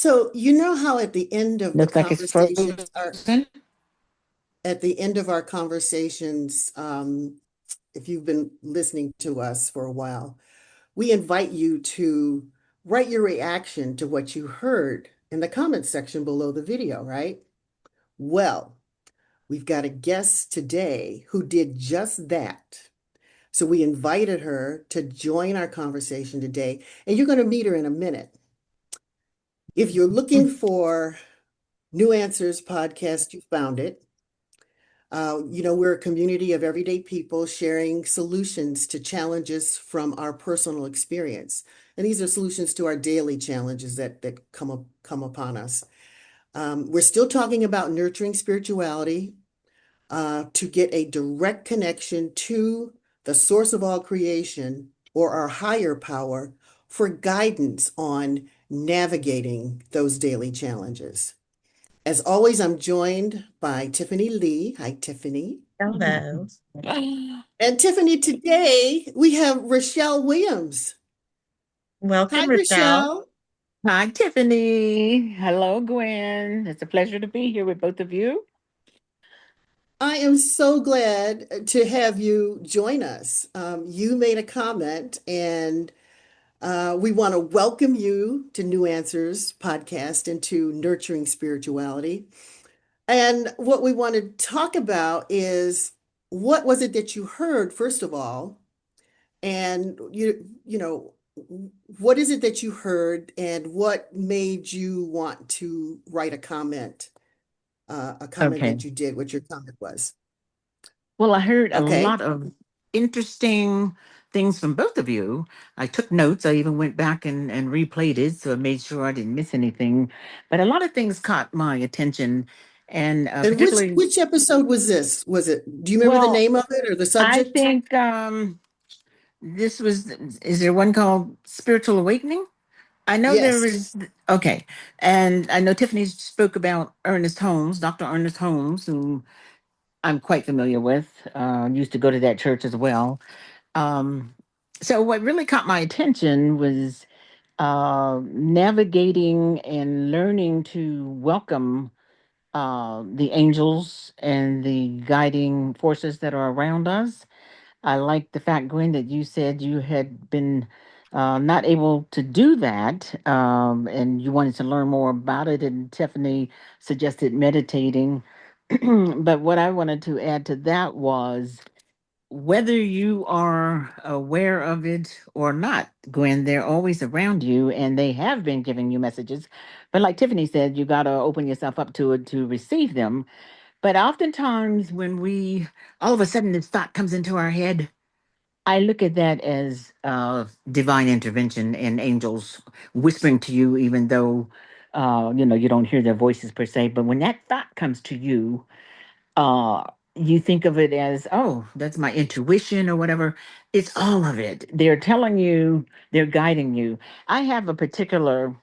So you know how at the end of the Looks like it's conversations are frozen. at the end of our conversations, if you've been listening to us for a while, we invite you to write your reaction to what you heard in the comments section below the video, right? Well, we've got a guest today who did just that. So we invited her to join our conversation today, and you're going to meet her in a minute. If you're looking for New Answers podcast, you found it. We're a community of everyday people sharing solutions to challenges from our personal experience. And these are solutions to our daily challenges that come upon us. We're still talking about nurturing spirituality to get a direct connection to the source of all creation or our higher power for guidance on navigating those daily challenges. As always, I'm joined by Tiffany Lee. Hi, Tiffany. Hello. And Tiffany, today we have Rochelle Williams. Hi, Welcome, Rochelle. Rochelle. Hi, Tiffany. Hello, Gwen. It's a pleasure to be here with both of you. I am so glad to have you join us. You made a comment, and we want to welcome you to New Answers podcast and to Nurturing Spirituality. And what we want to talk about is what was it that you heard, first of all, and what is it that you heard, and what made you want to write a comment Okay. that you did, what your comment was. Well, I heard a Okay. lot of interesting things from both of you. I took notes. I even went back and replayed it, so I made sure I didn't miss anything. But a lot of things caught my attention, and And which particularly, which episode was this? Was it, do you remember the well, name of it or the I subject? think this was. Is there one called Spiritual Awakening? I know there Yes. is, okay. And I know Tiffany spoke about Ernest Holmes, Dr. Ernest Holmes, who I'm quite familiar with, used to go to that church as well. Um, so, what really caught my attention was navigating and learning to welcome the angels and the guiding forces that are around us. I like the fact, Gwen, that you said you had been not able to do that, and you wanted to learn more about it. And Tiffany suggested meditating. But what I wanted to add to that was whether you are aware of it or not, Gwen, they're always around you and they have been giving you messages. But like Tiffany said, you got to open yourself up to it to receive them. But oftentimes, when we all of a sudden this thought comes into our head, I look at that as divine intervention and angels whispering to you, even though you don't hear their voices per se. But when that thought comes to you, uh, you think of it as, oh, that's my intuition or whatever. It's all of it. They're telling you, they're guiding you. I have a particular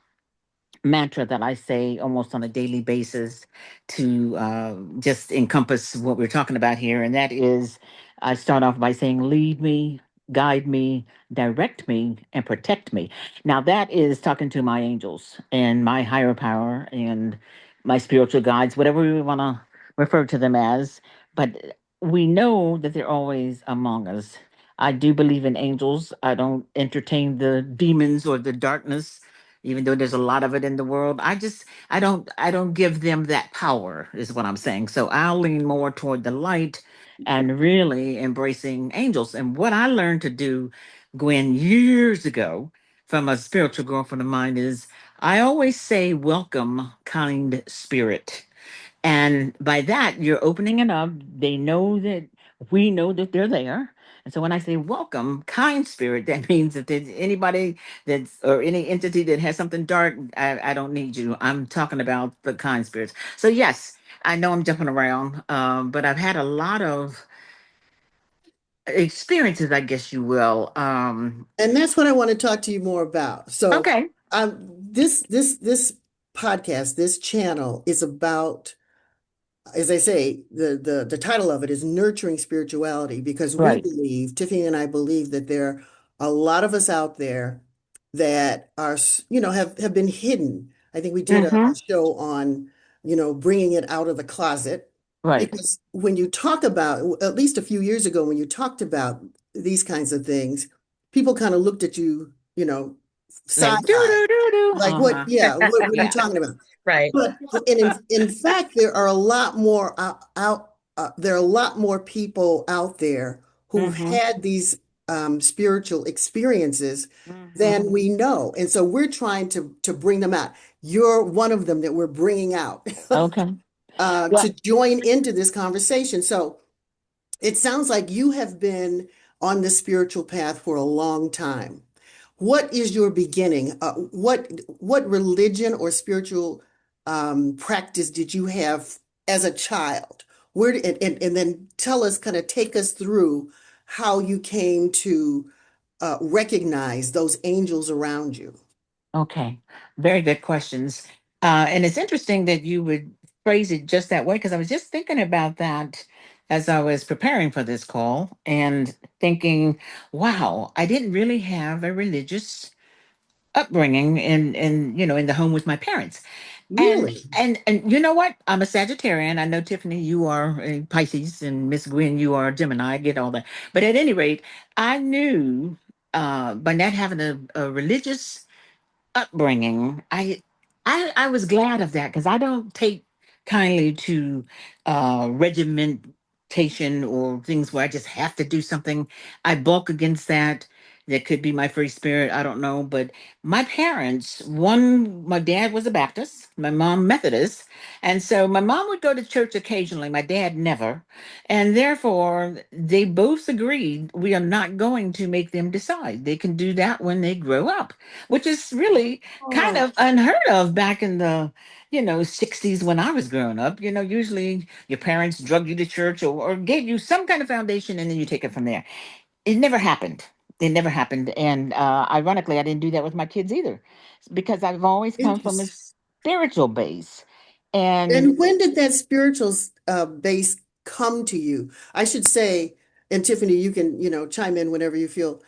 mantra that I say almost on a daily basis to just encompass what we're talking about here. And that is I start off by saying, lead me, guide me, direct me, and protect me. Now, that is talking to my angels and my higher power and my spiritual guides, whatever we want to refer to them as. But we know that they're always among us. I do believe in angels. I don't entertain the demons or the darkness, even though there's a lot of it in the world. I don't give them that power, is what I'm saying. So I'll lean more toward the light and really embracing angels. And what I learned to do, Gwen, years ago from a spiritual girlfriend of mine is I always say, welcome, kind spirit. And by that, you're opening it up. They know that we know that they're there. And so when I say welcome, kind spirit, that means that there's anybody that's or any entity that has something dark, I don't need you. I'm talking about the kind spirits. So yes, I know I'm jumping around, but I've had a lot of experiences, I guess you will. And that's what I want to talk to you more about. So, Okay. this podcast, this channel is about, as I say, the title of it is Nurturing Spirituality, because we Right. believe, Tiffany and I believe, that there are a lot of us out there that are, have been hidden. I think we did a Mm-hmm. show on, bringing it out of the closet. Right. Because when you talk about, at least a few years ago, when you talked about these kinds of things, people kind of looked at you, Like do side-eye. do do do. Like what, Uh-huh. yeah, what are you Yeah. talking about? Right. But in fact, there are a lot more there are a lot more people out there who've Mm-hmm. had these spiritual experiences than Mm-hmm. we know, and so we're trying to bring them out. You're one of them that we're bringing out Okay. to Well, join into this conversation. So it sounds like you have been on the spiritual path for a long time. What is your beginning? What religion or spiritual practice did you have as a child? And then tell us, kind of take us through how you came to recognize those angels around you. okay. Very good questions. And it's interesting that you would phrase it just that way because I was just thinking about that as I was preparing for this call and thinking, wow, I didn't really have a religious upbringing in the home with my parents. And Really? and you know what? I'm a Sagittarian. I know Tiffany, you are a Pisces, and Miss Gwen, you are a Gemini. I get all that. But at any rate, I knew by not having a religious upbringing, I was glad of that because I don't take kindly to regimentation or things where I just have to do something. I bulk against that. That could be my free spirit. I don't know. But my parents, my dad was a Baptist, my mom Methodist. And so my mom would go to church occasionally, my dad never. And therefore, they both agreed we are not going to make them decide. They can do that when they grow up, which is really kind Oh, of unheard of back in the 60s when I was growing up. Usually your parents drug you to church or gave you some kind of foundation and then you take it from there. It never happened. It never happened. And ironically, I didn't do that with my kids either because I've always come from a interesting. spiritual base. And And when did that spiritual base come to you? I should say, and Tiffany, you can, chime in whenever you feel.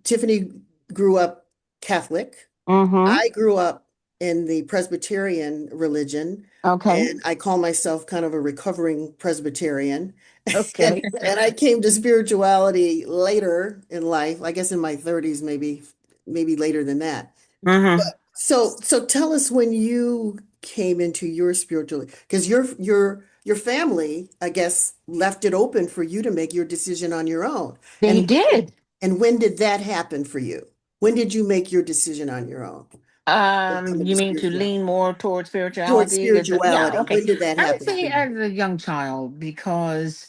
Tiffany grew up Catholic. mm-hmm, I grew up in the Presbyterian religion, okay, and I call myself kind of a recovering Presbyterian. okay. And I came to spirituality later in life, I guess in my 30s, maybe later than that. Mm-hmm. So tell us when you came into your spiritual, because your family, I guess, left it open for you to make your decision on your own. They And did. when did that happen for you? When did you make your decision on your own to come into You mean to spirituality? lean more towards Towards spirituality? Yeah, spirituality. okay. When did that I would happen say for you? as a young child because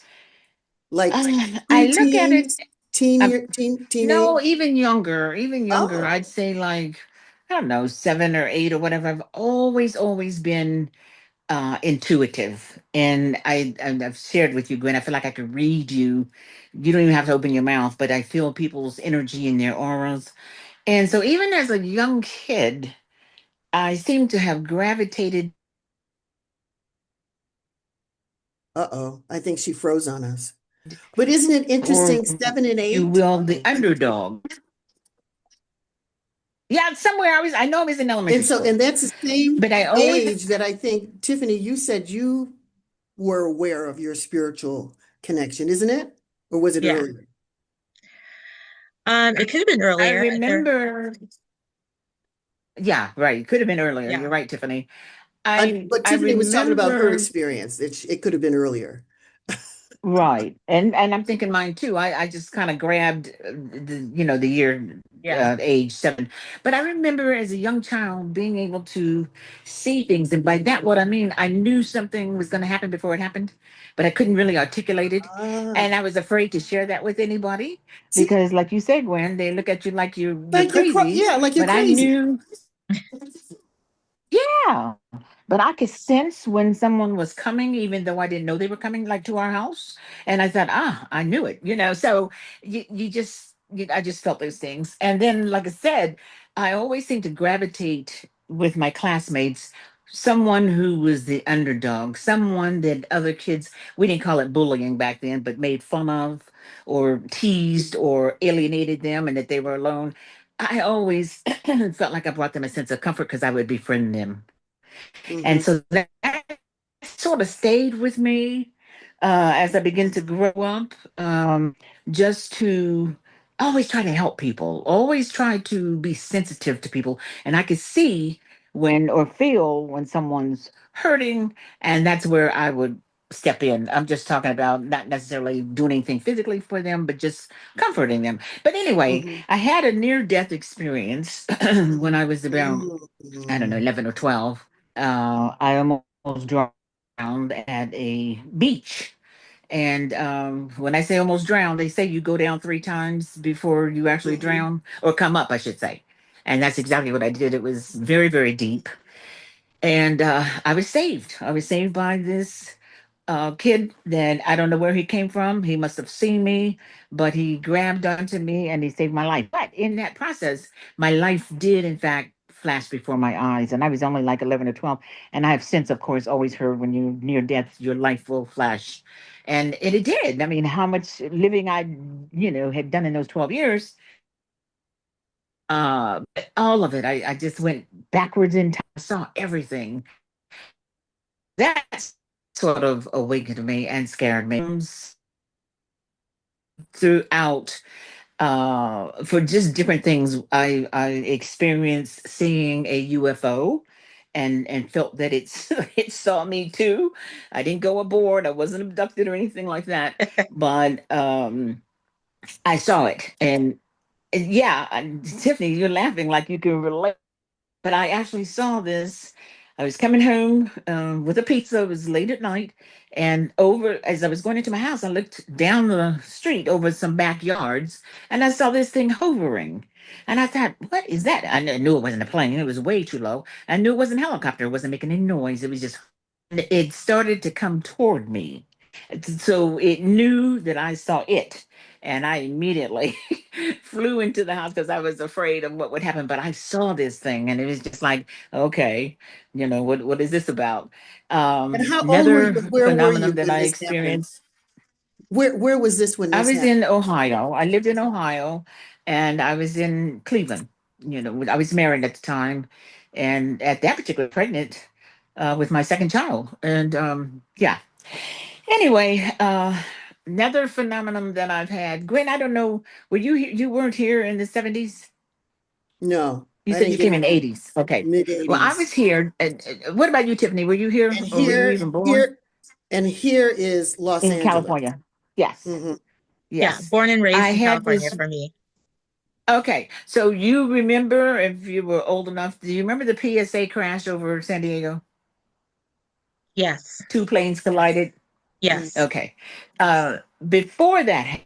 Like I look at it. preteens, teen Um, year, teenage? no, even younger, even younger. Oh, I'd say like I don't know, 7 or 8 or whatever. I've always been intuitive, and I've shared with you, Gwen. I feel like I could read you. You don't even have to open your mouth, but I feel people's energy in their auras. And so, even as a young kid, I seem to have gravitated uh-oh. I think she froze on us. But isn't it or interesting? Seven and you eight? will, the Uh-oh. underdog. Yeah, somewhere I know I was in elementary And school, that's the same but I always, age that I think, Tiffany, you said you were aware of your spiritual connection, isn't it? Or was it Yeah. earlier? It could have been I earlier. remember, yeah, right. It could have been earlier. You're Yeah. right, Tiffany. I But I Tiffany was talking about her remember, experience. It could have been earlier. right. And I'm thinking mine too. I just kind of grabbed the year Yeah. age 7. But I remember as a young child being able to see things, and by that what I mean, I knew something was going to happen before it happened, but I couldn't really articulate it. Ah, And I was afraid to share that with anybody see, because like you said, Gwen, they look at you like you're like crazy. yeah, like you're But I crazy. knew, yeah. But I could sense when someone was coming, even though I didn't know they were coming, like to our house. And I thought, I knew it. So I just felt those things. And then, like I said, I always seem to gravitate with my classmates, someone who was the underdog, someone that other kids, we didn't call it bullying back then, but made fun of or teased or alienated them and that they were alone. I always felt like I brought them a sense of comfort because I would befriend them. And Mm-hmm. so that sort of stayed with me as I began to grow up, just to always try to help people, always try to be sensitive to people. And I could see when or feel when someone's hurting, and that's where I would step in. I'm just talking about not necessarily doing anything physically for them, but just comforting them. But anyway, Mm-hmm. I had a near death experience when I was about, I don't know, Mm-hmm. 11 or 12. I almost drowned at a beach. And when I say almost drowned, they say you go down 3 times before you actually Mm-hmm. drown, or come up, I should say. And that's exactly what I did. It was very, very deep. And I was saved. I was saved by this kid that I don't know where he came from. He must have seen me, but he grabbed onto me and he saved my life. But in that process, my life did, in fact, flash before my eyes. And I was only like 11 or 12. And I have since, of course, always heard when you're near death, your life will flash. And it did. I mean, how much living I, had done in those 12 years, all of it, I just went backwards in time, saw everything. That sort of awakened me and scared me throughout for just different things. I experienced seeing a UFO and felt that it's it saw me too. I didn't go aboard, I wasn't abducted or anything like that, but I saw it. And yeah, Tiffany, you're laughing like you can relate. But I actually saw this. I was coming home with a pizza. It was late at night. And over, as I was going into my house, I looked down the street over some backyards and I saw this thing hovering. And I thought, what is that? I knew it wasn't a plane. It was way too low. I knew it wasn't a helicopter. It wasn't making any noise. It was just, it started to come toward me. So it knew that I saw it. And I immediately flew into the house because I was afraid of what would happen. But I saw this thing and it was just like, okay, what is this about? And how old were you? Another Where were you phenomenon that when I this happened? experienced. Where was this when I this was happened? in Ohio. I lived in Ohio and I was in Cleveland. I was married at the time. And at that particular pregnant with my second child. And yeah. Anyway, another phenomenon that I've had, Gwen, I don't know, you weren't here in the 70s? No, You I said didn't you get came in here the till 80s. Okay. mid Well, I was 80s. here. What about you, Tiffany? Were you here And or were you here, even born here, and here is Los in Angeles. California? Yes. Hmm. Yeah, Yes. born and I raised in had California this. for me. Okay. So you remember, if you were old enough, do you remember the PSA crash over San Diego? Yes. Two planes collided. Yes. Okay. Uh, Before that,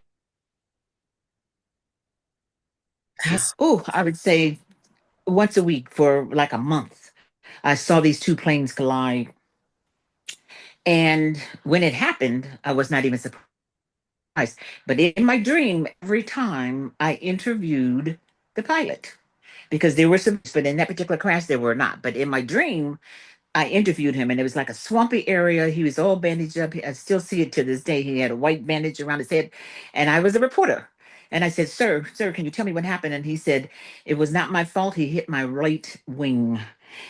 oh, I would say once a week for like a month. I saw these two planes collide. And when it happened, I was not even surprised. But in my dream, every time I interviewed the pilot, because there were some, but in that particular crash, there were not. But in my dream, I interviewed him, and it was like a swampy area. He was all bandaged up. I still see it to this day. He had a white bandage around his head, and I was a reporter. And I said, "Sir, can you tell me what happened?" And he said, "It was not my fault. He hit my right wing."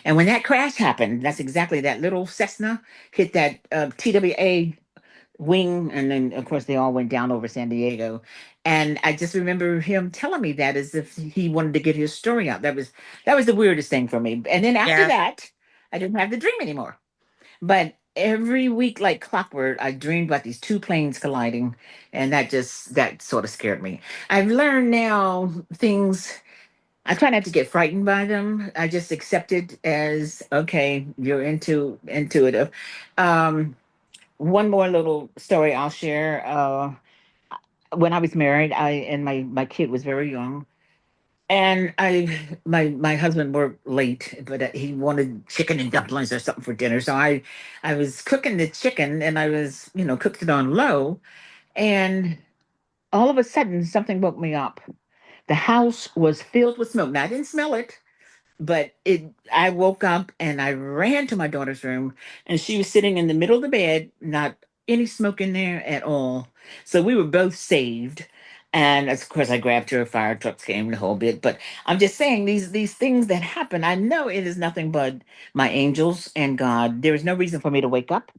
And when that crash happened, that's exactly that little Cessna hit that TWA wing, and then of course they all went down over San Diego. And I just remember him telling me that as if he wanted to get his story out. That was the weirdest thing for me. And then after Yeah. that, I didn't have the dream anymore. But every week, like clockwork, I dreamed about these two planes colliding, and that sort of scared me. I've learned now things. I try not to get frightened by them. I just accept it as okay. You're intuitive. Um, One more little story I'll share. When I was married, I and my kid was very young, and my husband worked late, but he wanted chicken and dumplings or something for dinner. So I was cooking the chicken, and I was cooked it on low, and all of a sudden something woke me up. The house was filled with smoke. Now I didn't smell it, but it I woke up and I ran to my daughter's room and she was sitting in the middle of the bed, not any smoke in there at all. So we were both saved. And of course, I grabbed her. Fire trucks came, the whole bit. But I'm just saying, these things that happen, I know it is nothing but my angels and God. There is no reason for me to wake up.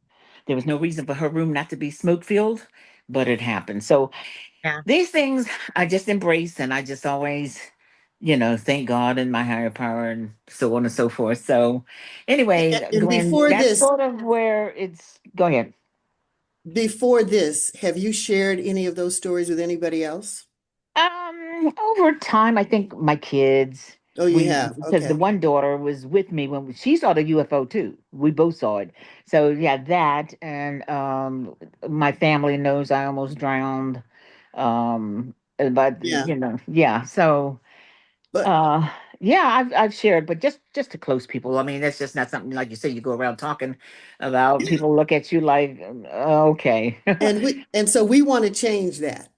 There was no reason for her room not to be smoke filled, but it happened. So Yeah. these things I just embrace, and I just always, thank God and my higher power, and so on and so forth. So anyway, And Gwen, that's sort of where it's. Go ahead. before this, have you shared any of those stories with anybody else? Over time, I think my kids, Oh, you have. because the Okay. one daughter was with me when she saw the UFO too. We both saw it. So yeah, that and my family knows I almost drowned. But Yeah. yeah. So But uh, yeah, I've shared, but just to close people. I mean, that's just not something like you say. You go around talking about. yeah. People look at you like, okay, And so we want to change that.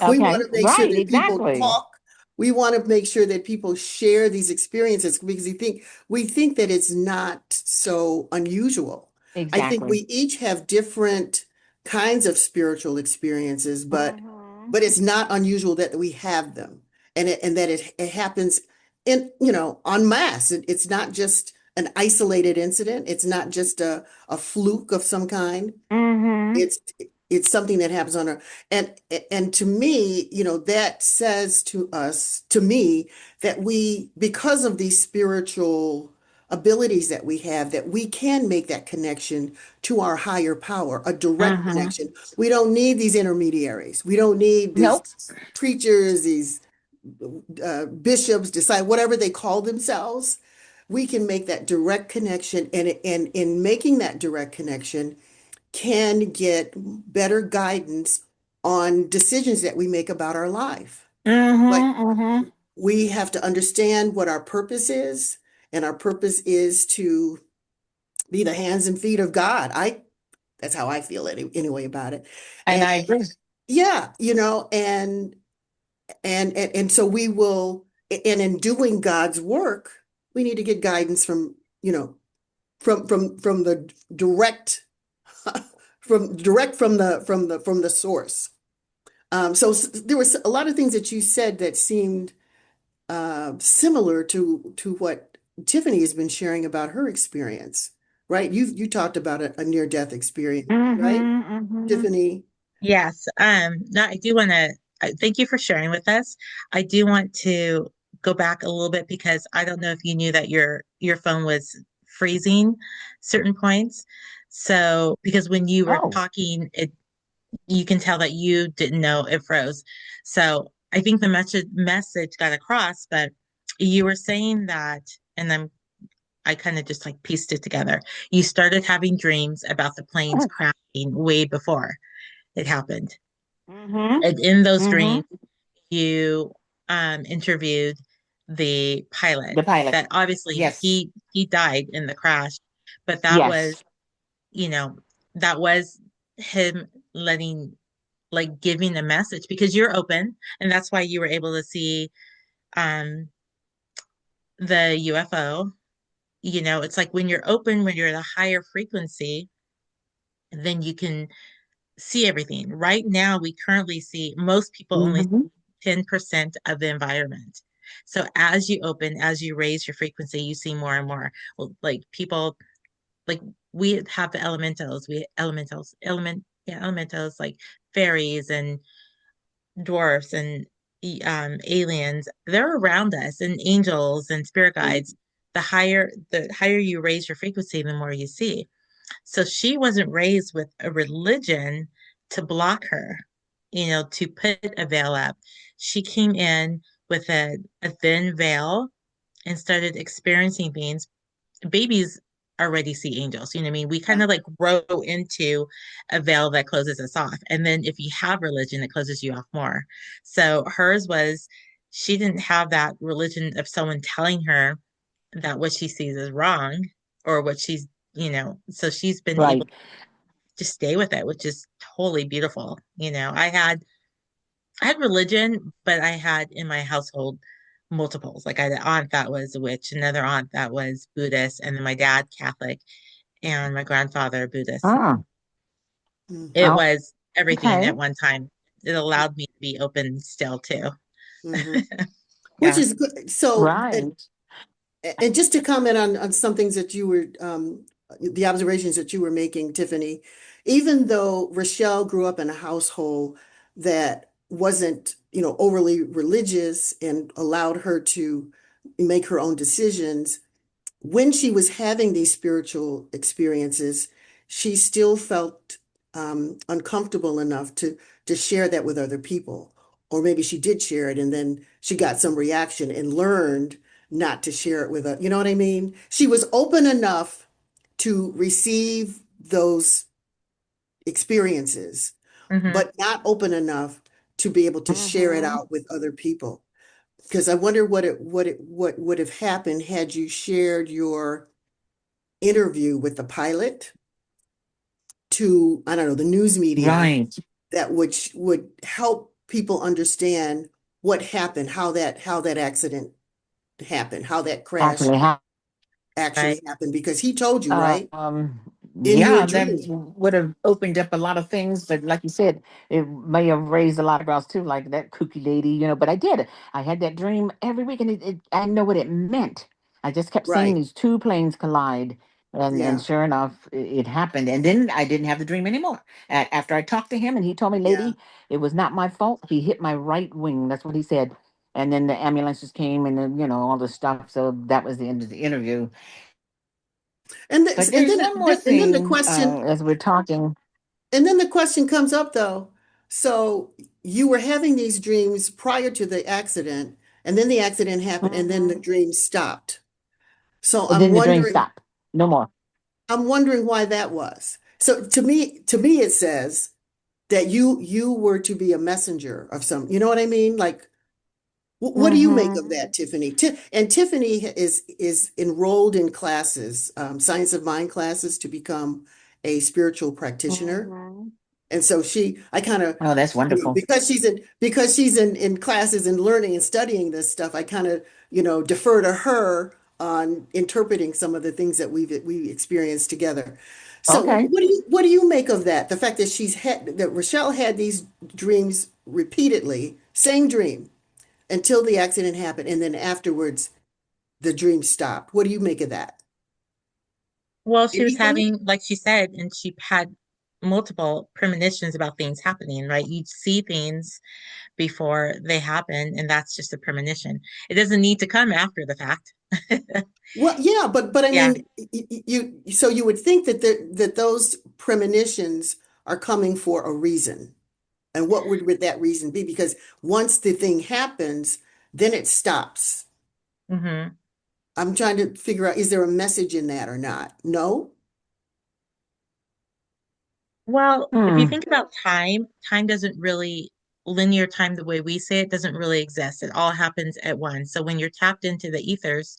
We want okay, to make sure right, that people exactly, talk. We want to make sure that people share these experiences because we think that it's not so unusual. I think exactly. we each have different kinds of spiritual experiences, but Mhm. but it's not unusual that we have them and that it happens in, en masse. It's not just an isolated incident. It's not just a fluke of some kind. Mhm. It's it's something that happens on a and and to me, that says to me that we, because of these spiritual abilities that we have, that we can make that connection to our higher power, a direct Mhm. connection. We don't need these intermediaries. We don't need these Nope. preachers, these bishops, decide whatever they call themselves. We can make that direct connection, and in making that direct connection, can get better guidance on decisions that we make about our life. Like, Mhm. Mhm. we have to understand what our purpose is, and our purpose is to be the hands and feet of God. That's how I feel anyway about it. And And I agree. yeah, and so we will, and in doing God's work, we need to get guidance from, from the direct from the source. So there was a lot of things that you said that seemed similar to what Tiffany has been sharing about her experience, right? You talked about a near-death experience, right, Mhm. Mhm. Tiffany? Yes. No, I do want to thank you for sharing with us. I do want to go back a little bit because I don't know if you knew that your phone was freezing certain points. So, because when you were Oh. talking, you can tell that you didn't know it froze. So, I think the message got across, but you were saying that, and I kind of just like pieced it together. You started having dreams about the planes crashing way before it happened. Mhm. And in those Mhm. dreams, you interviewed the pilot. The pilot. That obviously Yes. he died in the crash, but that Yes. was, you know, that was him letting, like, giving a message because you're open, and that's why you were able to see um the UFO. It's like when you're open, when you're at a higher frequency, then you can see everything. Right now, we currently see most people only Mhm. 10% of the environment. So as you open, as you raise your frequency, you see more and more. Well, like people, like we have the elementals like fairies and dwarfs and aliens. They're around us, and angels and spirit guides. The higher you raise your frequency, the more you see. So she wasn't raised with a religion to block her, to put a veil up. She came in with a thin veil and started experiencing things. Babies already see angels. You know what I mean? We kind Yeah. of like grow into a veil that closes us off. And then if you have religion, it closes you off more. So hers was, she didn't have that religion of someone telling her that what she sees is wrong or what so she's been able Right. to stay with it, which is totally beautiful. I had religion, but I had in my household multiples. Like I had an aunt that was a witch, another aunt that was Buddhist, and then my dad Catholic and my grandfather Buddhist. Ah. It Mhm. Oh, was everything okay. at one time. it allowed me to be open still too. hmm Which Yeah. is good. So, Right. and just to comment on some things that you were, the observations that you were making, Tiffany, even though Rochelle grew up in a household that wasn't, overly religious and allowed her to make her own decisions, when she was having these spiritual experiences, she still felt uncomfortable enough to share that with other people. Or maybe she did share it and then she got some reaction and learned not to share it with you know what I mean? She was open enough to receive those experiences, Hmm. but not open enough to be able to share it Mm-hmm. out with other people. Because I wonder what would have happened had you shared your interview with the pilot to, I don't know, the news media Right. that which would help people understand what happened, how that accident happened, how that crash Actually, Right. actually happened, because he told you, right? um, In your yeah, that dream. would have opened up a lot of things, but like you said, it may have raised a lot of brows too, like that kooky lady, But I did. I had that dream every week, and I didn't know what it meant. I just kept seeing Right. these two planes collide, and Yeah. sure enough, it happened. And then I didn't have the dream anymore. After I talked to him, and he told me, Yeah. "Lady, it was not my fault. He hit my right wing." That's what he said. And then the ambulances came, and then all the stuff. So that was the end of the interview. And But and there's one more and then the thing question as we're talking. and then the question comes up though. So you were having these dreams prior to the accident, and then the accident happened, and then the Mhm. dream stopped. So And then the dream stopped. No more. I'm wondering why that was. So to me, it says that you were to be a messenger of some, you know what I mean? Like, what do you make of Mm-hmm. that, Tiffany? And Tiffany is enrolled in classes, science of mind classes to become a spiritual practitioner. Mm-hmm. And so I kind of, Oh, that's wonderful. because she's in classes and learning and studying this stuff, I kind of, defer to her on interpreting some of the things that we experienced together. So Okay. what do you make of that? The fact that that Rochelle had these dreams repeatedly, same dream until the accident happened, and then afterwards the dream stopped. What do you make of that? Well, she was Anything? having, like she said, and she had multiple premonitions about things happening, right? You see things before they happen, and that's just a premonition. It doesn't need to come after the fact. Well, yeah, but I Yeah. mean, so you would think that those premonitions are coming for a reason. And what would that reason be? Because once the thing happens, then it stops. Hmm. I'm trying to figure out, is there a message in that or not? No? Well, if you Hmm. think about time, time doesn't really, linear time the way we say it doesn't really exist. It all happens at once. So when you're tapped into the ethers,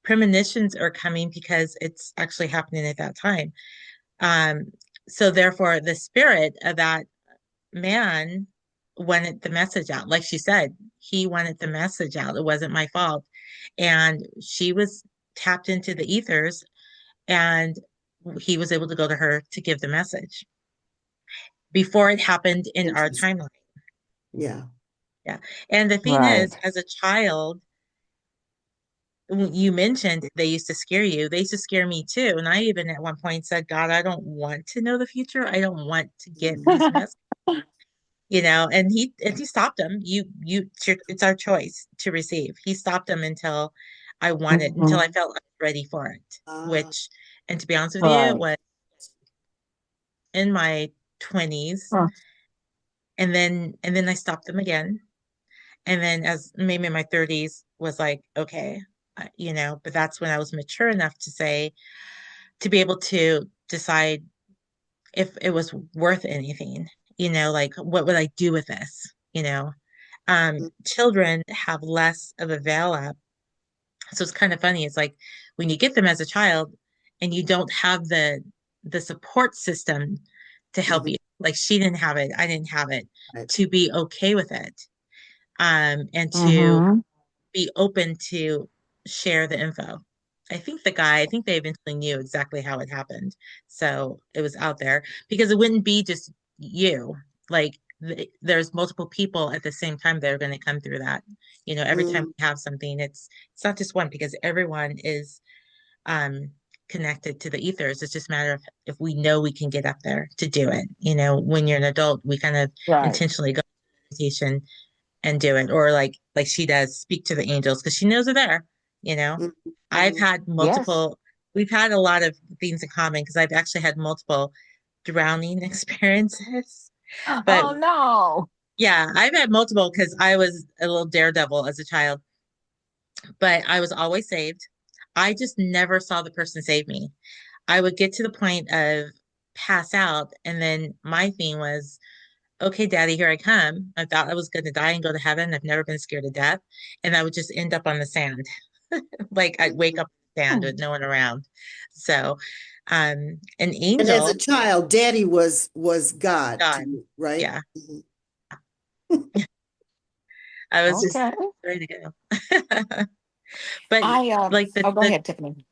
premonitions are coming because it's actually happening at that time. Um, so therefore, the spirit of that man wanted the message out. Like she said, he wanted the message out. It wasn't my fault. And she was tapped into the ethers, and he was able to go to her to give the message before it happened in our Interesting. timeline. Yeah. Yeah. And the thing is, Right. as a child, you mentioned they used to scare you. They used to scare me too. And I even at one point said, God, I don't want to know the future. I don't want to get these messages, and he stopped them. It's our choice to receive. He stopped them until Mhm. I felt I was ready for it, Ah, which, and to be honest with you, it Right. was in my 20s. Huh. And then I stopped them again. And then as maybe in my 30s was like, okay, but that's when I was mature enough to be able to decide if it was worth anything, like what would I do with this? Children have less of a veil up. So it's kind of funny. It's like when you get them as a child and you don't have the support system to help mhm, you. Like she didn't have it, I didn't have it, right. to be okay with it. And to Mm-hmm. be open to share the info. I think they eventually knew exactly how it happened. So it was out there because it wouldn't be just you. Like there's multiple people at the same time that are going to come through that. Every time mm, we have something, it's not just one because everyone is um connected to the ethers. It's just a matter of if we know we can get up there to do it. When you're an adult, we kind of Right. intentionally go to meditation and do it, or like she does, speak to the angels because she knows they're there. You know, mm, I've mm. had Yes. multiple. We've had a lot of things in common because I've actually had multiple drowning experiences. But Oh no. yeah, I've had multiple because I was a little daredevil as a child, but I was always saved. I just never saw the person save me. I would get to the point of pass out, and then my thing was, okay, daddy, here I come. I thought I was going to die and go to heaven. I've never been scared of death. And I would just end up on the sand. Like I'd wake up on the sand Hmm. with no one around. So, an And as a angel, child, Daddy was God to God, you, right? yeah, Mhm. I was just Okay. ready to go. But I like oh, go ahead, Tiffany.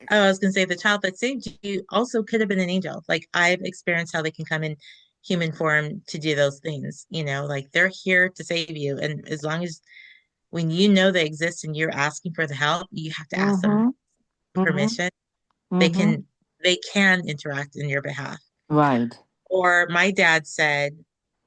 I was going to say the child that saved you also could have been an angel. Like I've experienced how they can come in human form to do those things, like they're here to save you. And as long as when you know they exist and you're asking for the help, you have to ask them Mm-hmm. Mm-hmm. permission. They Mm-hmm. can they can interact in your behalf. Right. Or my dad said,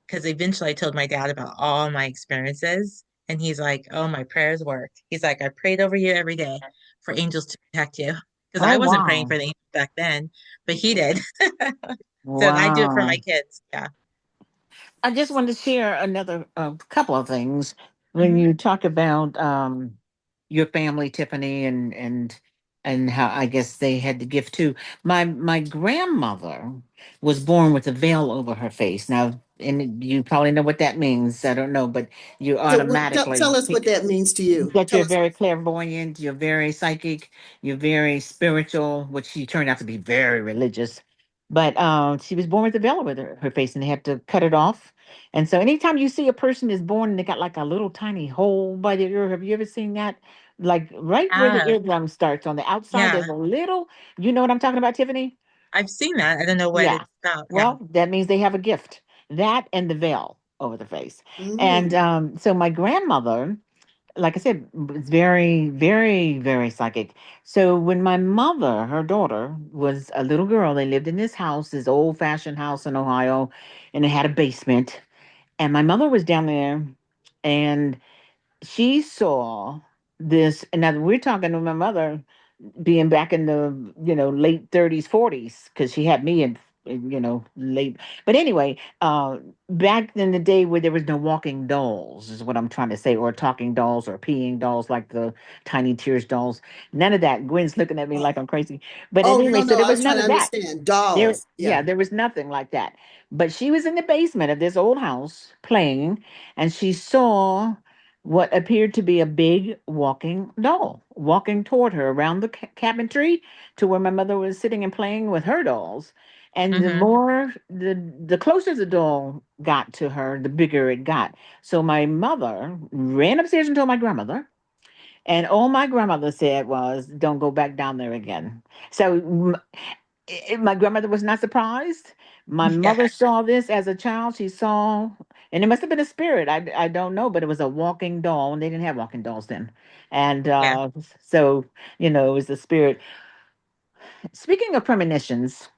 because eventually I told my dad about all my experiences, and he's like, "Oh, my prayers worked." He's like, "I prayed over you every day for angels to protect you." Because Oh I wasn't praying wow. for the angels back then, but he did. So I do it for my Wow. kids. Yeah. I just wanted to share another couple of things when Hmm. you talk about your family, Tiffany, and how I guess they had the gift too. My grandmother was born with a veil over her face. Now, and you probably know what that means. I don't know, but you So tell automatically us what that means to you. that Tell you're us. very clairvoyant, you're very psychic, you're very spiritual, which she turned out to be very religious. But she was born with a veil over her face, and they had to cut it off. And so, anytime you see a person is born and they got like a little tiny hole by the ear, have you ever seen that? Like right where the Ah, eardrum starts on the outside, yeah. there's a little. You know what I'm talking about, Tiffany? I've seen that. I don't know what Yeah. it's about. Yeah. Well, that means they have a gift. That and the veil over the face. And Mm, so my grandmother, like I said, was very, very, very psychic. So when my mother, her daughter, was a little girl, they lived in this house, this old fashioned house in Ohio, and it had a basement. And my mother was down there, and she saw this. And now we're talking to my mother being back in the late 30s 40s because she had me in late, but anyway, back in the day where there was no walking dolls is what I'm trying to say, or talking dolls or peeing dolls like the Tiny Tears dolls. None of that. Gwen's looking at me oh, like I'm crazy, but oh, anyway, no, so no. there I was was trying none to of that. understand. There, Dolls. yeah, Yeah. there was nothing like that. But she was in the basement of this old house playing, and she saw what appeared to be a big walking doll walking toward her around the cabinetry to where my mother was sitting and playing with her dolls. And the Hmm. more the closer the doll got to her, the bigger it got. So my mother ran upstairs and told my grandmother, and all my grandmother said was, "Don't go back down there again." So my grandmother was not surprised. My Yeah. mother saw this as a child. She saw, and it must have been a spirit. I don't know, but it was a walking doll, and they didn't have walking dolls then. And Yeah. so, it was the spirit. Speaking of premonitions,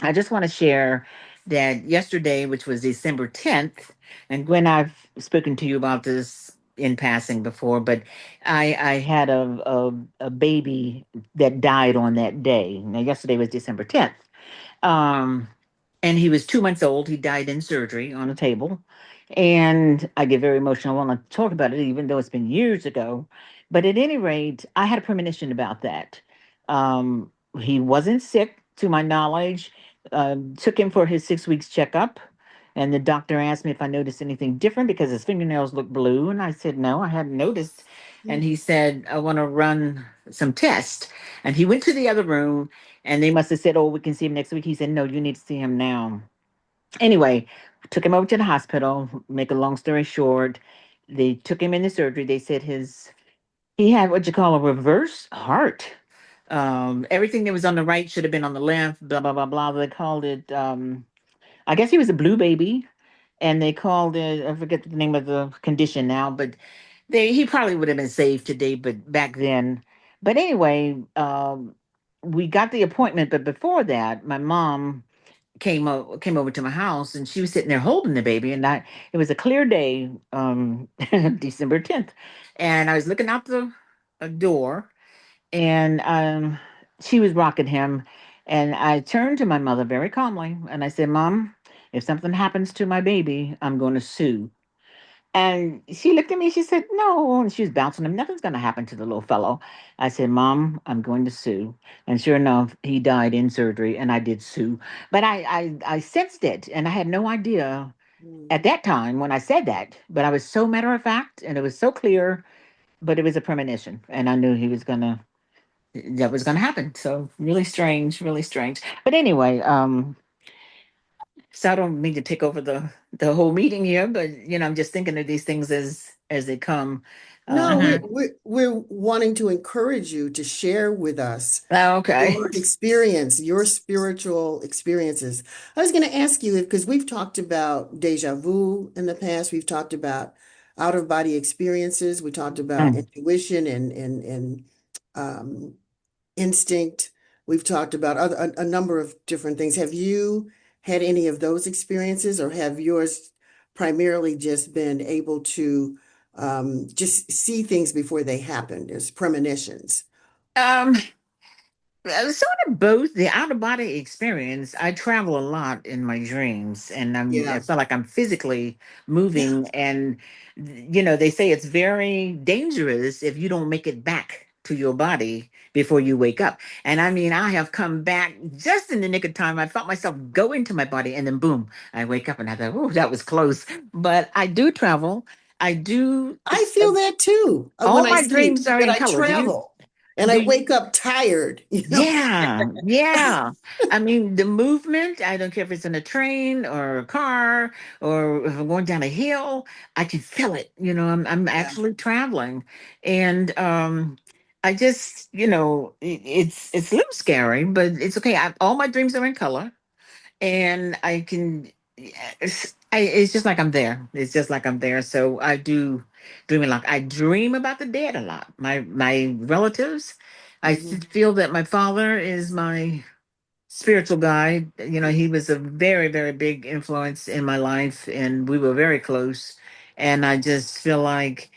I just want to share that yesterday, which was December 10th, and Gwen, I've spoken to you about this in passing before, but I had a baby that died on that day. Now, yesterday was December 10th. Um, and he was 2 months old. He died in surgery on a table. And I get very emotional. I want to talk about it, even though it's been years ago. But at any rate, I had a premonition about that. He wasn't sick, to my knowledge. Took him for his 6 weeks checkup. And the doctor asked me if I noticed anything different because his fingernails looked blue. And I said, no, I hadn't noticed. And Mm, he said, I want to run some tests. And he went to the other room, and they must have said, oh, we can see him next week. He said, no, you need to see him now. Anyway, took him over to the hospital. Make a long story short, they took him into surgery. They said he had what you call a reverse heart. Everything that was on the right should have been on the left, blah, blah, blah, blah. They called it, I guess he was a blue baby. and they called it, I forget the name of the condition now, but he probably would have been saved today, but back then. But anyway, we got the appointment, but before that, my mom came over to my house, and she was sitting there holding the baby, and I it was a clear day, December 10th, and I was looking out the door, and she was rocking him, and I turned to my mother very calmly, and I said, "Mom, if something happens to my baby, I'm going to sue." And she looked at me, she said, "No." And she was bouncing him. "Nothing's going to happen to the little fellow." I said, "Mom, I'm going to sue." And sure enough, he died in surgery, and I did sue. But I sensed it, and I had no idea Mm. at that time when I said that. But I was so matter of fact, and it was so clear, but it was a premonition. And I knew that was going to happen. So really strange, really strange. But anyway, so I don't mean to take over the whole meeting here, but I'm just thinking of these things as they come. No, Uh, Hmm. we're wanting to encourage you to share with us okay. your experience, your spiritual experiences. I was going to ask you, because we've talked about deja vu in the past, we've talked about out of body experiences, we talked about Mm. intuition and um, instinct. We've talked about a number of different things. Have you had any of those experiences, or have yours primarily just been able to just see things before they happen as premonitions? Um, Sort of both. The out of body experience. I travel a lot in my dreams, and I Yeah, feel like I'm physically yeah. moving. And they say it's very dangerous if you don't make it back to your body before you wake up. And I mean, I have come back just in the nick of time. I felt myself go into my body, and then boom, I wake up, and I thought, "Oh, that was close." But I do travel. I do. I feel that too when All I my say dreams are that in I color. Do you? travel and I Do you? wake up tired, you know? Yeah, yeah. I mean, the movement, I don't care if it's in a train or a car or if I'm going down a hill, I can feel it. I'm Yeah. actually traveling. And I just, it's a little scary, but it's okay. All my dreams are in color, and I can it's just like I'm there. It's just like I'm there. So I do dream a lot. I dream about the dead a lot. My relatives. Hmm. Feel that my father is my spiritual guide. He was a very, very big influence in my life, and we were very close. And I just feel like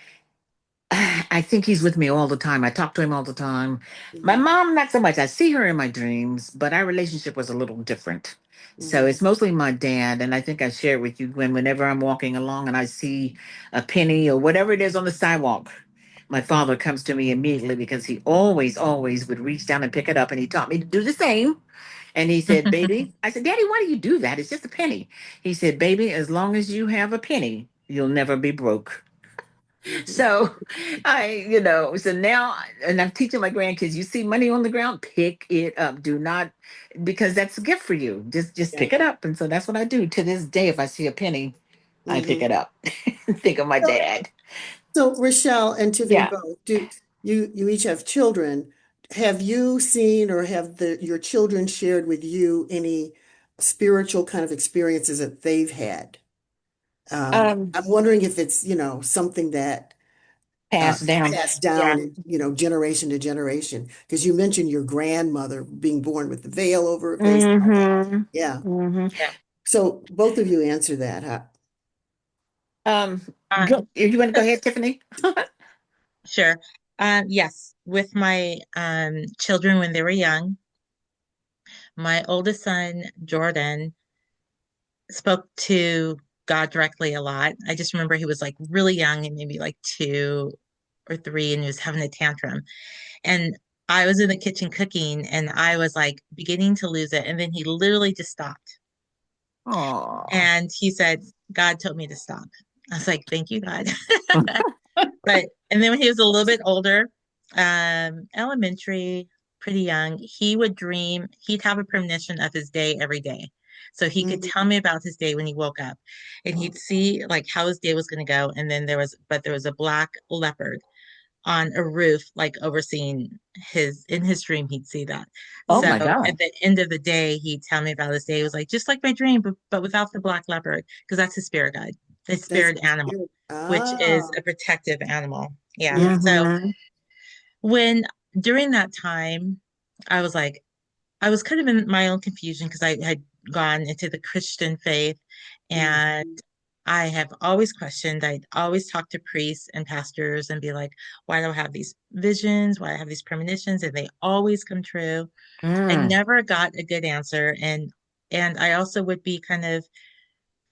I think he's with me all the time. I talk to him all the time. My Hmm. mom, not so much. I see her in my dreams, but our relationship was a little different. So Hmm. it's mostly my dad. And I think I shared with you, Gwen, whenever I'm walking along and I see a penny or whatever it is on the sidewalk, my father comes to me immediately because he always, always would reach down and pick it up. And he taught me to do the same. And he said, "Baby," I said, "Daddy, why do you do that? It's just a penny." He said, "Baby, as long as you have a penny, you'll never be broke." Hmm. So so now, and I'm teaching my grandkids, you see money on the ground, pick it up. Do not, because that's a gift for you. Just Yeah. pick it up. And so that's what I do to this day. If I see a penny, I pick Hmm. it up. Think of my dad. So, Rochelle and Tiffany Yeah. both, do you each have children? Have you seen or have your children shared with you any spiritual kind of experiences that they've had? Um, I'm wondering if it's, something that Passed down. passed Yeah. down, generation to generation. Because you mentioned your grandmother being born with the veil over her face and all that. Mm-hmm. Yeah. Mm-hmm. Yeah. So both of you answer that, huh? Um, Uh, you want to go ahead, Tiffany? sure. Yes, with my children when they were young, my oldest son, Jordan, spoke to God directly a lot. I just remember he was like really young and maybe like 2 or 3, and he was having a tantrum. And I was in the kitchen cooking and I was like beginning to lose it. And then he literally just stopped. Oh. And he said, God told me to stop. I was like, thank you, God. But, and then when he was a little bit older, elementary, pretty young, he would dream, he'd have a premonition of his day every day. So he could Mhm. tell me about his day when he woke up, and he'd see like how his day was going to go. And then there was a black leopard on a roof, like overseeing in his dream, he'd see that. Oh So my at God. the end of the day, he'd tell me about his day. It was like, just like my dream, but without the black leopard, because that's his spirit guide, his That's spirit animal, good. which is Ah, a protective animal. Yeah. yeah. So Mm-hmm. when during that time, I was like, I was kind of in my own confusion because I had gone into the Christian faith and Mhm. I have always questioned. I'd always talk to priests and pastors and be like, why do I have these visions? Why do I have these premonitions? And they always come true. I Mm. never got a good answer. And I also would be kind of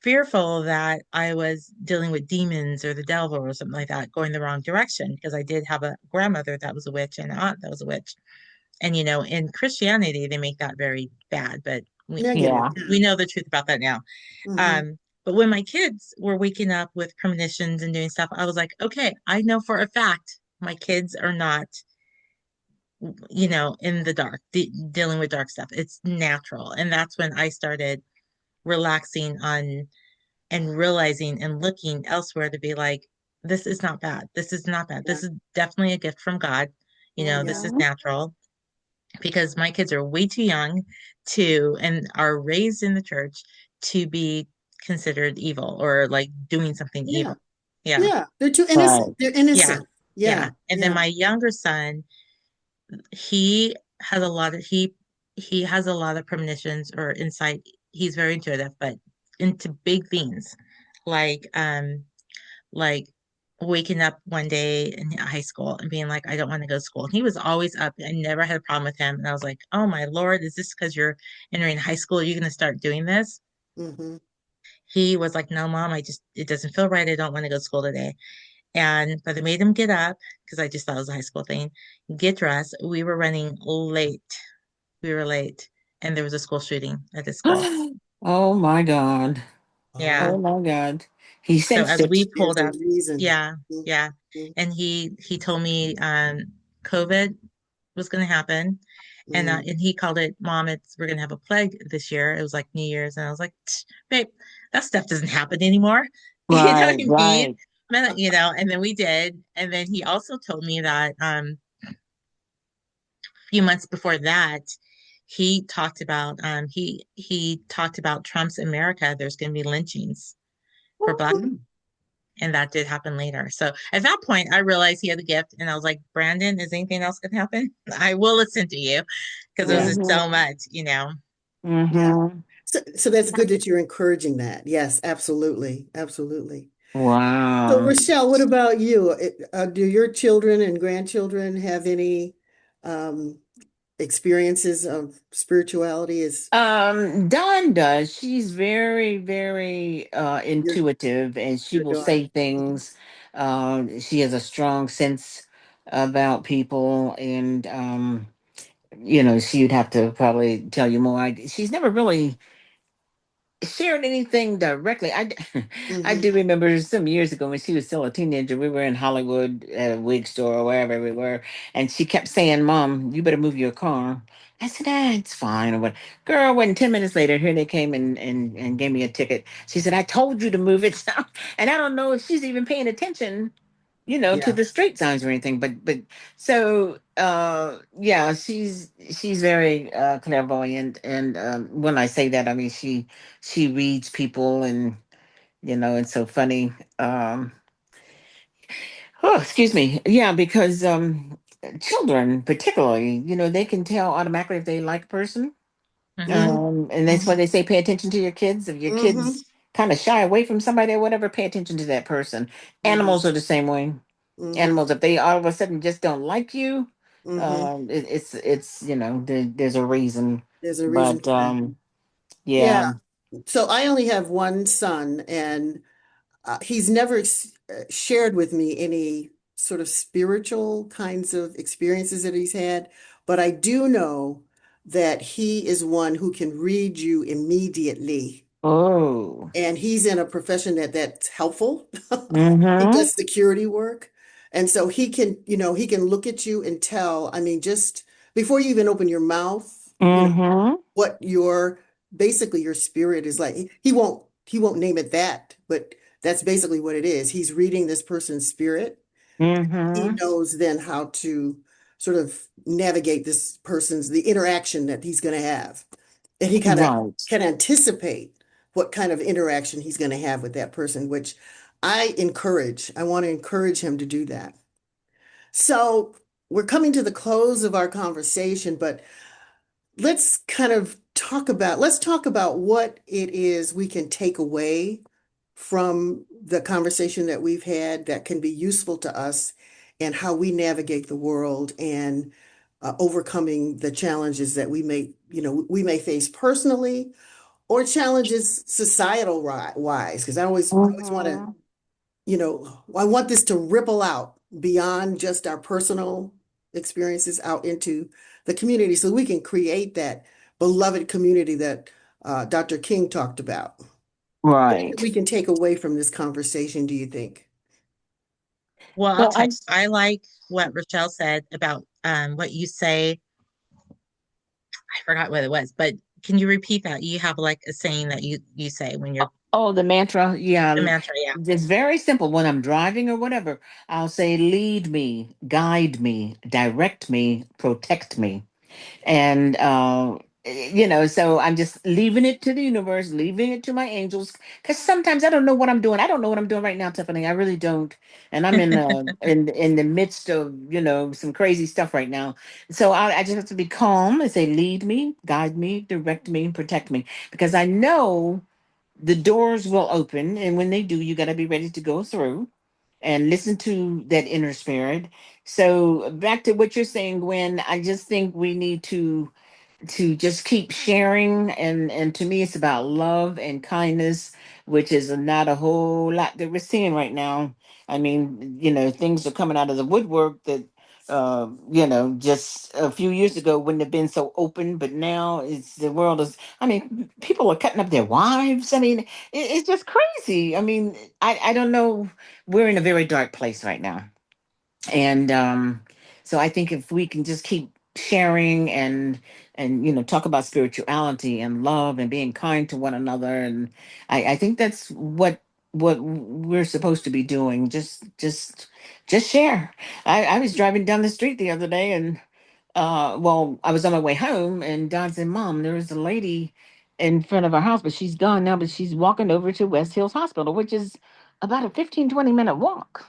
fearful that I was dealing with demons or the devil or something like that, going the wrong direction because I did have a grandmother that was a witch and an aunt that was a witch. And in Christianity, they make that very bad, but Negative. Yeah. Yeah. we know the truth about that now. Hmm. But when my kids were waking up with premonitions and doing stuff, I was like, okay, I know for a fact my kids are not, in the dark, dealing with dark stuff. It's natural. And that's when I started relaxing on and realizing and looking elsewhere to be like, this is not bad. This is not bad. Yeah. This is definitely a gift from God. This is Mm-hmm. natural because my kids are way too young to and are raised in the church to be considered evil or like doing something Yeah. evil. Yeah. Yeah. They're too Right. innocent. They're Yeah. innocent. Yeah. Yeah. And then Yeah. my younger son, he has a lot of he has a lot of premonitions or insight. He's very intuitive, but into big things like like waking up one day in high school and being like, I don't want to go to school. And he was always up. I never had a problem with him. And I was like, oh my Lord, is this because you're entering high school? Are you going to start doing this? Hmm. He was like, no, mom, it doesn't feel right. I don't want to go to school today. But I made him get up because I just thought it was a high school thing, get dressed. We were running late. We were late. And there was a school shooting at the school. Oh my God. Yeah. Oh Oh, my God. He So sensed as it. we there's pulled a up, reason. yeah, yeah. Mm-hmm. And he told me COVID was going to happen, and he called it, Mom, we're going to have a plague this year. It was like New Year's, and I was like, babe, that stuff doesn't happen anymore. You know what Right, I mean? right. And then we did, and then he also told me that a few months before that, he talked about Trump's America. There's going to be lynchings for Black. Mm-hmm. And that did happen later. So at that point, I realized he had a gift, and I was like, Brandon, is anything else going to happen? I will listen to you because it was Yeah. just so Mm-hmm. much. Yeah. Mm-hmm. So that's good that you're encouraging that. Yes, absolutely. Absolutely. So, Wow. Rochelle, what about you? Do your children and grandchildren have any um, experiences of spirituality as Dawn does. She's very, very your intuitive and she your will daughter? say things. She has a strong sense about people and she'd have to probably tell you more. She's never really shared anything directly. I Mm-hmm. do remember some years ago when she was still a teenager, we were in Hollywood at a wig store or wherever we were, and she kept saying, Mom, you better move your car. I said, it's fine. Or what? Girl, when 10 minutes later, here they came and gave me a ticket. She said, I told you to move it. And I don't know if she's even paying attention, to Yeah. the street signs or anything. But so yeah, she's very clairvoyant. And when I say that, I mean she reads people and it's so funny. Oh, excuse me. Yeah, because children particularly, they can tell automatically if they like a person. Hmm. And that's why Mm-hmm. they say pay attention to your kids. If your Mm-hmm. kids kind of shy away from somebody or whatever, pay attention to that person. Mm-hmm. Animals are the same way. Mm-hmm. Animals, if they all of a sudden just don't like you, Mm-hmm. it's there's a reason. There's a reason But for that. Yeah. yeah. So I only have one son, and he's never shared with me any sort of spiritual kinds of experiences that he's had, but I do know that he is one who can read you immediately. Oh. And he's in a profession that's helpful. He Mm-hmm. does security work. And so he can look at you and tell, I mean, just before you even open your mouth, Mm-hmm. what basically your spirit is like. He won't name it that, but that's basically what it is. He's reading this person's spirit. He Mm-hmm. knows then how to sort of navigate this person's the interaction that he's going to have. And he kind of Right. can anticipate what kind of interaction he's going to have with that person, which I encourage. I want to encourage him to do that. So we're coming to the close of our conversation, but let's talk about what it is we can take away from the conversation that we've had that can be useful to us and how we navigate the world and overcoming the challenges that we may face personally or challenges societal wise. Because I always want to, Mm-hmm. I want this to ripple out beyond just our personal experiences out into the community so we can create that beloved community that Dr. King talked about. What is it Right. we can take away from this conversation, do you think? Well, I'll Well, tell you, I like what Rochelle said about what you say. I forgot what it was, but can you repeat that? You have like a saying that you say when you're oh, the mantra, the yeah, mantra, yeah. it's very simple. When I'm driving or whatever, I'll say, lead me, guide me, direct me, protect me. And so I'm just leaving it to the universe, leaving it to my angels, because sometimes I don't know what I'm doing. I don't know what I'm doing right now, Tiffany. I really don't. And I'm in the midst of some crazy stuff right now. So I just have to be calm and say, lead me, guide me, direct me, protect me, because I know the doors will open, and when they do, you got to be ready to go through and listen to that inner spirit. So back to what you're saying, Gwen, I just think we need to just keep sharing, and to me it's about love and kindness, which is not a whole lot that we're seeing right now. I mean, things are coming out of the woodwork that just a few years ago wouldn't have been so open, but now it's the world is, I mean, people are cutting up their wives. I mean, it's just crazy. I mean, I don't know, we're in a very dark place right now. And so I think if we can just keep sharing and talk about spirituality and love and being kind to one another, and I think that's what we're supposed to be doing. Just share. I was driving down the street the other day, and well, I was on my way home, and Don said, Mom, there is a lady in front of our house, but she's gone now, but she's walking over to West Hills Hospital, which is about a 15-20 minute walk.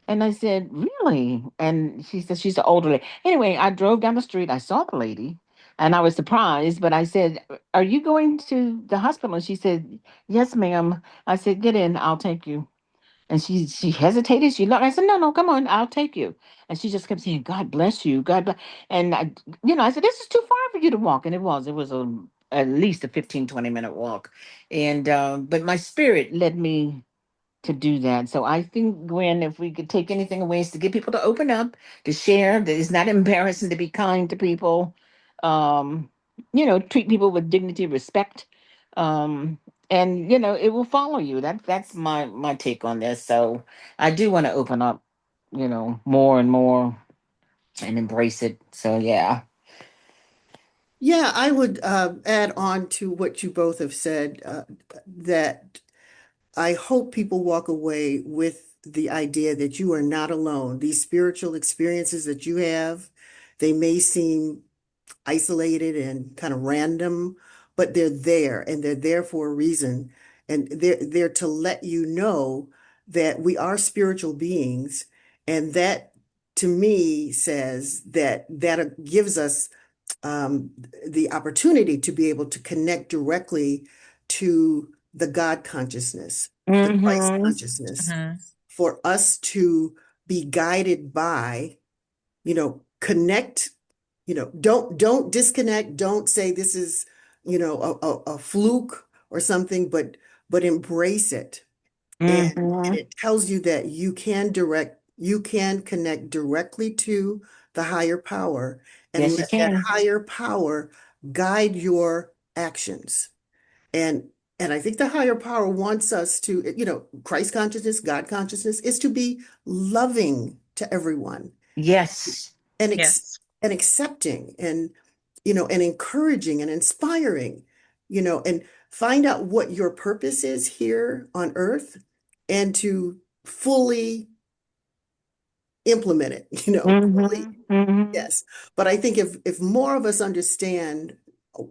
And I said, really? And she said, she's an older lady. Anyway, I drove down the street. I saw the lady and I was surprised, but I said, are you going to the hospital? And she said, yes, ma'am. I said, get in. I'll take you. And she hesitated. She looked. I said, no, no, come on. I'll take you. And she just kept saying, God bless you. God bless. And I said, this is too far for you to walk. And it was at least a 15-20 minute walk. And, but my spirit led me to do that. So I think, Gwen, if we could take anything away, is to get people to open up, to share, that it's not embarrassing to be kind to people, um, treat people with dignity, respect, um, and it will follow you. That's my take on this. So I do want to open up, more and more and embrace it. So yeah. Yeah, I would add on to what you both have said that I hope people walk away with the idea that you are not alone. These spiritual experiences that you have, they may seem isolated and kind of random, but they're there and they're there for a reason. And they're to let you know that we are spiritual beings. And that to me says that gives us um, the opportunity to be able to connect directly to the God consciousness, the Christ Mm-hmm. consciousness, Hmm. for us to be guided by, connect, don't disconnect, don't say this is, a fluke or something, but embrace it. And Mm-hmm. it tells you that you can connect directly to the higher power and Yes, you let that can. higher power guide your actions. And and I think the higher power wants us to, Christ consciousness, God consciousness is to be loving to everyone Yes. and Yes. and accepting and encouraging and inspiring, and find out what your purpose is here on earth and to fully implement it, fully. Mm-hmm. Mm-hmm. Yes. But I think if more of us understand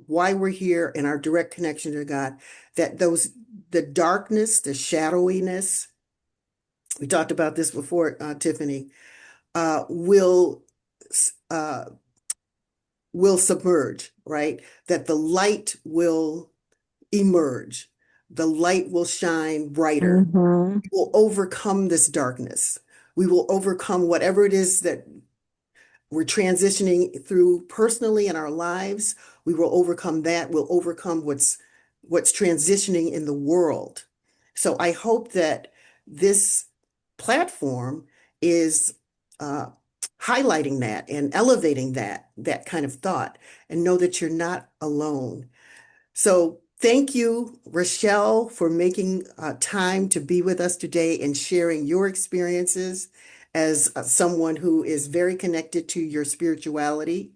why we're here and our direct connection to God, that the darkness, the shadowiness, we talked about this before, Tiffany, uh, will uh, will submerge, right? That the light will emerge, the light will shine brighter. Mm-hmm. We will overcome this darkness. We will overcome whatever it is that we're transitioning through personally in our lives. We will overcome that. We'll overcome what's transitioning in the world. So I hope that this platform is uh, highlighting that and elevating that kind of thought, and know that you're not alone. So thank you, Rochelle, for making time to be with us today and sharing your experiences as someone who is very connected to your spirituality.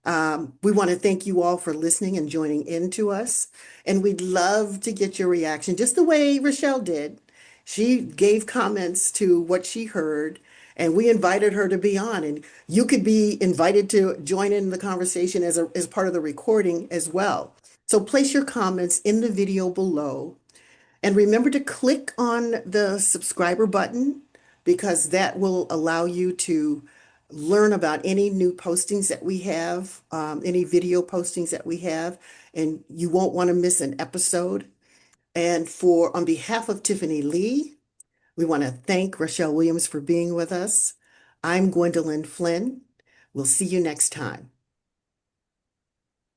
We want to thank you all for listening and joining in to us. And we'd love to get your reaction, just the way Rochelle did. She gave comments to what she heard, and we invited her to be on. And you could be invited to join in the conversation as part of the recording as well. So place your comments in the video below. And remember to click on the subscriber button, because that will allow you to learn about any new postings that we have, any video postings that we have, and you won't want to miss an episode. And on behalf of Tiffany Lee, we want to thank Rochelle Williams for being with us. I'm Gwendolyn Flynn. We'll see you next time.